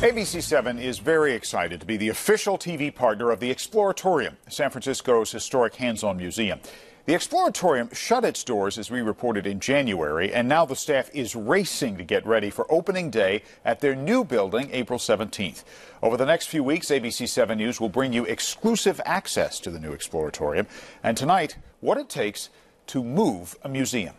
ABC7 is very excited to be the official TV partner of the Exploratorium, San Francisco's historic hands-on museum. The Exploratorium shut its doors, as we reported, in January, and now the staff is racing to get ready for opening day at their new building, April 17th. Over the next few weeks, ABC7 News will bring you exclusive access to the new Exploratorium, and tonight, what it takes to move a museum.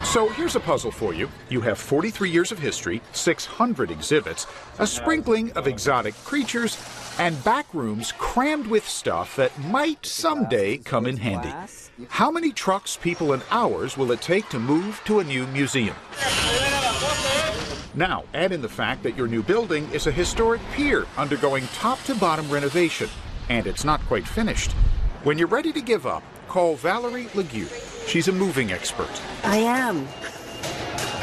So here's a puzzle for you. You have 43 years of history, 600 exhibits, a sprinkling of exotic creatures, and back rooms crammed with stuff that might someday come in handy. How many trucks, people, and hours will it take to move to a new museum? Now, add in the fact that your new building is a historic pier undergoing top-to-bottom renovation, and it's not quite finished. When you're ready to give up, call Valerie Legue. She's a moving expert. I am.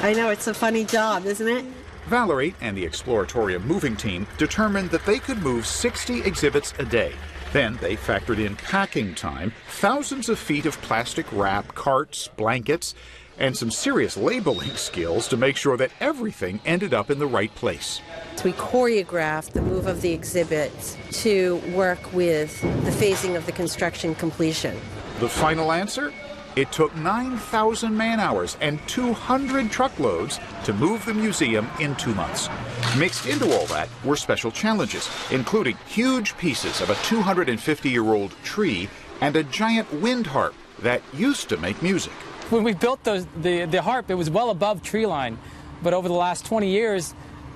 I know, it's a funny job, isn't it? Valerie and the Exploratorium moving team determined that they could move 60 exhibits a day. Then they factored in packing time, thousands of feet of plastic wrap, carts, blankets, and some serious labeling skills to make sure that everything ended up in the right place. We choreographed the move of the exhibits to work with the phasing of the construction completion. The final answer? It took 9,000 man-hours and 200 truckloads to move the museum in 2 months. Mixed into all that were special challenges, including huge pieces of a 250-year-old tree and a giant wind harp that used to make music. When we built the harp, it was well above tree line, but over the last 20 years,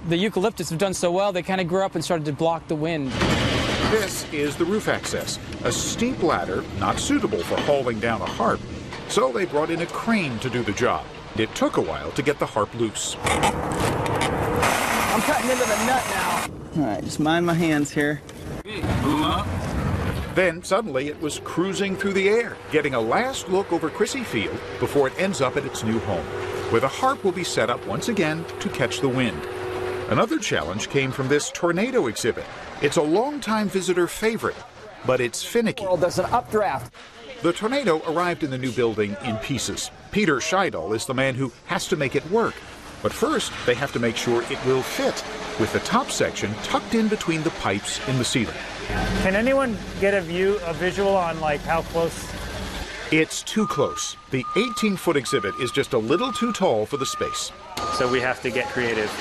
the eucalyptus have done so well, they kind of grew up and started to block the wind. This is the roof access, a steep ladder not suitable for hauling down a harp. So they brought in a crane to do the job. It took a while to get the harp loose. I'm cutting into the nut now. All right, just mind my hands here. Then suddenly it was cruising through the air, getting a last look over Crissy Field before it ends up at its new home, where the harp will be set up once again to catch the wind. Another challenge came from this tornado exhibit. It's a longtime visitor favorite, but it's finicky. There's an updraft. The tornado arrived in the new building in pieces. Peter Scheidel is the man who has to make it work. But first, they have to make sure it will fit, with the top section tucked in between the pipes in the ceiling. Can anyone get a visual on like how close? It's too close. The 18-foot exhibit is just a little too tall for the space. So we have to get creative.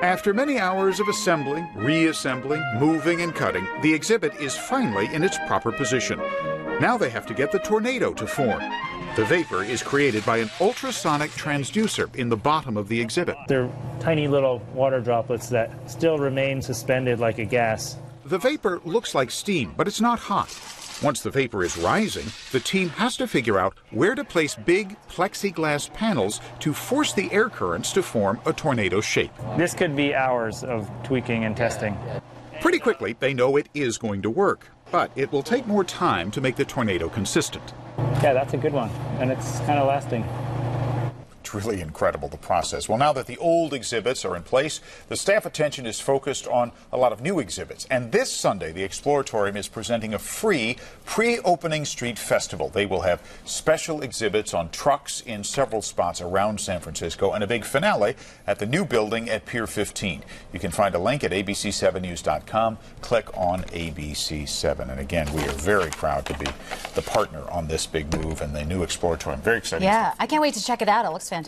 After many hours of assembling, reassembling, moving, and cutting, the exhibit is finally in its proper position. Now they have to get the tornado to form. The vapor is created by an ultrasonic transducer in the bottom of the exhibit. They're tiny little water droplets that still remain suspended like a gas. The vapor looks like steam, but it's not hot. Once the vapor is rising, the team has to figure out where to place big plexiglass panels to force the air currents to form a tornado shape. This could be hours of tweaking and testing. Pretty quickly, they know it is going to work, but it will take more time to make the tornado consistent. Yeah, that's a good one, and it's kind of lasting. It's really incredible, the process. Well, now that the old exhibits are in place, the staff attention is focused on a lot of new exhibits. And this Sunday, the Exploratorium is presenting a free pre-opening street festival. They will have special exhibits on trucks in several spots around San Francisco and a big finale at the new building at Pier 15. You can find a link at abc7news.com. Click on ABC7. And again, we are very proud to be the partner on this big move and the new Exploratorium. Very exciting. Yeah, I can't wait to check it out. It looks fantastic.